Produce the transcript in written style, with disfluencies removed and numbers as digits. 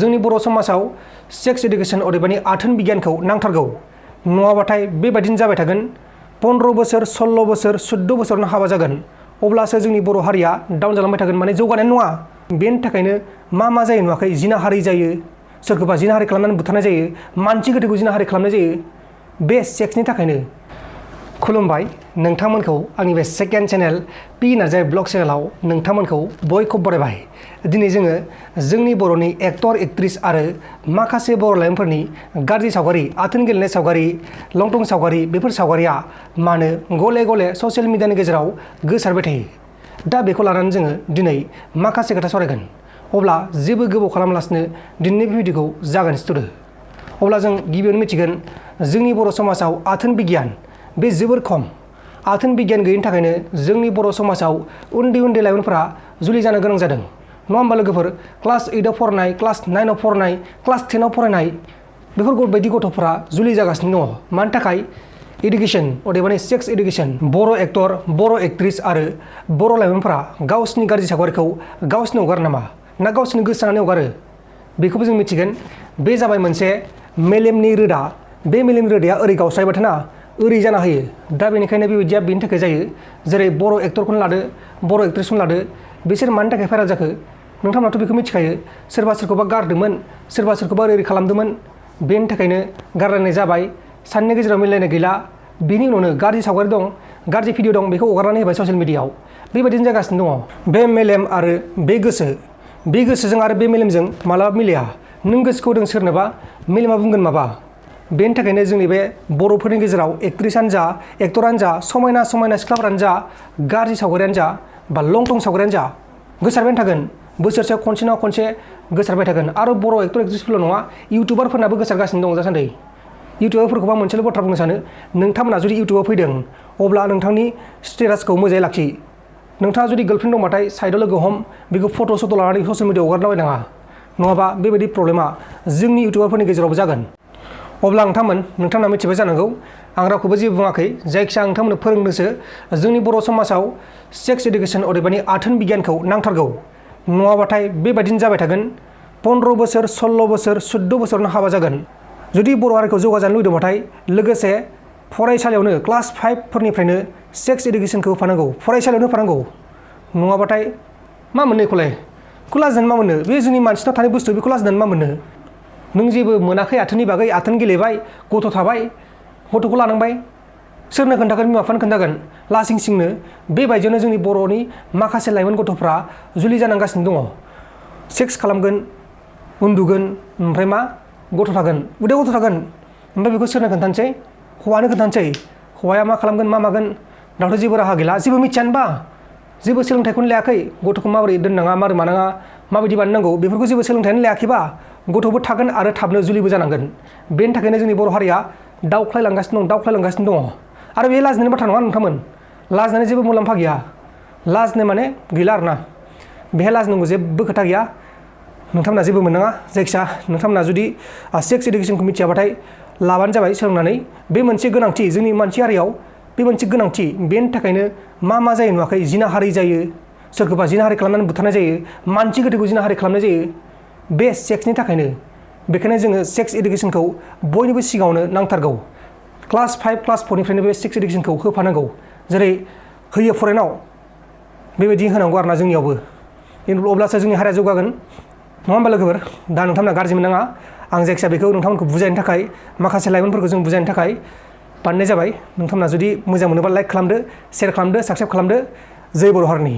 जोंनि बर' समाजाव sex education अदेबानि आथोन बिगियानखौ नांथारगौ नङाबाथाय बेबायदिनो जाबाय थागोन 15 बोसोर 16 बोसोर 14 बोसोरावनो हाबा जागोन अब्लासो जोंनि बर' हारिया डाउन जालांबाय थागोन माने जौगानाय नङा बेनि थाखायनो मा जायो नुवाखै जिनाहारि जायो सोरखौबा जिनाहारि खालामनानै बुथारनाय जायो मानसि गोथैखौ जिनाहारि खालामनाय जायो बे सेक्सनि थाखायनो खुलुमबाय नोंथांमोनखौ आंनि बे second channel P Narzary blog चेनेलाव नोंथांमोनखौ बयखौबो बरायबाय दिनै जोङो जोंनि बर'नि एक्टर एक्ट्रिस आरो माखासे बर' लाइमोनफोरनि गाज्रि सावगारि आथोन गेलेनाय सावगारि लंथं सावगारि बेफोर सावगारिया मानो गले गले ससियेल मिडियानि गेजेराव गोसारबाय थायो दा बेखौ लानानै जोङो दिनै माखासे खोथा सावरायगोन अब्ला जेबो गोबाव खालामालासिनो दिनैनि बे भिडिअखौ जागायनोसै थुदो अब्ला जों गिबियावनो मिथिगोन जोंनि बर' समाजाव आथोन बिगियान बे जोबोर खम आथोन बिगियान गैयिनि थाखायनो जोंनि बर' समाजाव उन्दै उन्दै लाइमोनफोरा जुलि जानो गोनां जादों नङा होमबा लोगोफोर क्लास 8आव फरायनाय क्लास 9आव फरायनाय क्लास 10आव फरायनाय बेफोरबायदि गथ'फोरा जुलि जागासिनो दङ मानि थाखाय इडुकेशन अदेबानि सेक्स इडुकेशन बर' एक्टर बर' एक्ट्रिस आरो बर' लाइमोनफोरा गावसिनि गाज्रि सावगारिखौ गावसिनो हगारो नामा ना गावसिनि गोसो जानानै हगारो बेखौबो जों मिथिगोन बे जाबाय मोनसे मेलेमनि रोदा बे मेलेमनि रोदाया ओरै गावस्रायबाय थाना ओरै जाना होयो दा बेनिखायनो बेबायदिया बेनि थाखाय जायो जेरै बर' एक्टरखौनो लादो बर' एक्ट्रेसखौनो लादो बिसोर मानि थाखाय भाइरेल जाखो नोंथांमोनाथ' बेखौ मिथिखायो सोरबा सोरखौबा गारदोंमोन सोरबा सोरखौबा ओरै खालामदोंमोन बेनि थाखायनो गारलायनाय जाबाय सानैनि गेजेराव मिलायनाय गैला बेनि उनावनो गाज्रि सावगारि दं गाज्रि भिडिअ दं बेखौ हगारनानै होबाय ससियेल मिडियाआव बेबायदिनो जागासिनो दङ बे मेलेम आरो बे गोसोजों आरो बे मेलेमजों मालाबा मिलाया नों गोसोखौ होदों सोरनोबा मेलेमा बुंगोन माबा बेनि थाखायनो जोंनि बे बर'फोरनि गेजेराव एक्ट्रिसानो जा एक्टरानो जा समायना समायना सिख्लाफोरानो जा गाज्रि सावगारियानो जा बा लंथं सावगारियानो जा गोसारबाय थागोन बोसोरसेयाव खनसे नङा खनसे गोसारबाय थागोन आरो बर' एक्टर एक्ट्रिसफोरल' नङा इउटुबारफोरनाबो गोसारगासिनो दं दासान्दि इउटुबारफोरखौबा मोनसेल' बाथ्रा बुंनो सानो नोंथांमोना जुदि इउटुबाव फैदों अब्ला नोंथांनि स्टेटासखौ मोजाङै लाखि नोंथाङा जुदि गार्लफ्रेन्ड दंबाथाय साइडआव लोगो हम बेखौ फट' सट' लानानै ससियेल मिडियाआव हगारलाबायनाङा नङाबा बेबायदि प्रब्लेमा जोंनि इउटुबारफोरनि गेजेरावबो जागोन अब्ला नोंथांमोना मिथिबाय जानांगौ आं रावखौबो जेबो बुङाखै जायखिजाया नोंथांमोननो फोरोंदोंसो जोंनि बर' समाजाव सेक्स एडुकेशन अदेबानि आथोन बिगियानखौ नांथारगौ नङाबाथाय बेबायदिनो जाबाय थागोन 15 बोसोर 16 बोसोर 14 बोसोरावनो हाबा जागोन जुदि बर' हारिखौ जौगाजानो लुबैदोंबाथाय लोगोसे फरायसालियावनो क्लास 5 फोरनिफ्रायनो सेक्स एडुकेशनखौ होफानांगौ फरायसालियावनो होफानांगौ नङाबाथाय मा मोनो बेखौलाय लाजिनानै मा मोनो बे जोंनि मानसिनाव थानाय बुस्थु बेखौ लाजिनानै मा मोनो नों जेबो मोनाखै आथोननि बागै आथोन गेलेबाय गथ' थाबाय गथ'खौ लानांबाय सोरनो खोन्थागोन बिमा बिफानो खोन्थागोन लासिंसिंनो बेबायदियावनो जोंनि बर'नि माखासे लाइमोन गथ'फ्रा जुलि जानांगासिनो दङ सेक्स खालामगोन उन्दुगोन ओमफ्राय मा गथ' थागोन उदैयाव गथ' थागोन ओमफ्राय बेखौ सोरनो खोन्थानोसै हौवानो खोन्थानोसै हौवाया मा खालामगोन मा मागोन दाथ' जेबो राहा गैला जेबो मिथियानोबा जेबो सोलोंथाइखौनो लायाखै गथ'खौ माबोरै दोननाङा माबोरै मानाङा माबायदि बानायनांगौ बेफोरखौ जेबो सोलोंथाइयानो लायाखैबा गथ'बो थागोन आरो थाबनो जुलिबो जानांगोन बेनि थाखायनो जोंनि बर' हारिया दावख्लायलांगासिनो दङ आरो बे लाजिनायनि बाथ्रा नङा नोंथांमोन लाजिनानै जेबो मुलाम्फा गैया लाजिनो माने गैला आरोना बेहाय लाजिनांगौ जेबो खोथा गैया नोंथांमोना जेबो मोननाङा जायखिया नोंथांमोना जुदि सेक्स एडुकेशनखौ मिथियाबाथाय लाबानो जाबाय सोलोंनानै बे मोनसे गोनांथि जोंनि मानसि हारियाव बे मोनसे गोनांथि बेनि थाखायनो मा जायो नुवाखै जिनाहारि जायो सोरखौबा जिनाहारि खालामनानै बुथारनाय जायो मानसि गोथैखौ जिनाहारि खालामनाय जायो बे सेक्सनि थाखायनो बेखायनो जोङो सेक्स एडुकेशनखौ बयनिबो सिगाङावनो नांथारगौ क्लास 5 क्लास 4निफ्रायनो बे सेक्स एडुकेशनखौ होफानांगौ जेरै होयो फरायनायाव बेबायदि होनांगौ आरोना जोंनियावबो अब्लासो जोंनि हारिया जौगागोन नङा होमबा लोगोफोर दा नोंथांमोना गाज्रि मोननाङा आं जायखिया बेखौ नोंथांमोनखौ बुजायनो थाखाय माखासे लाइमोनफोरखौ जों बुजायनो थाखाय बानायनाय जाबाय नोंथांमोना जुदि मोजां मोनोबा लाइक खालामदो शेयार खालामदो साबस्क्राइब खालामदो जै बर' हारिनि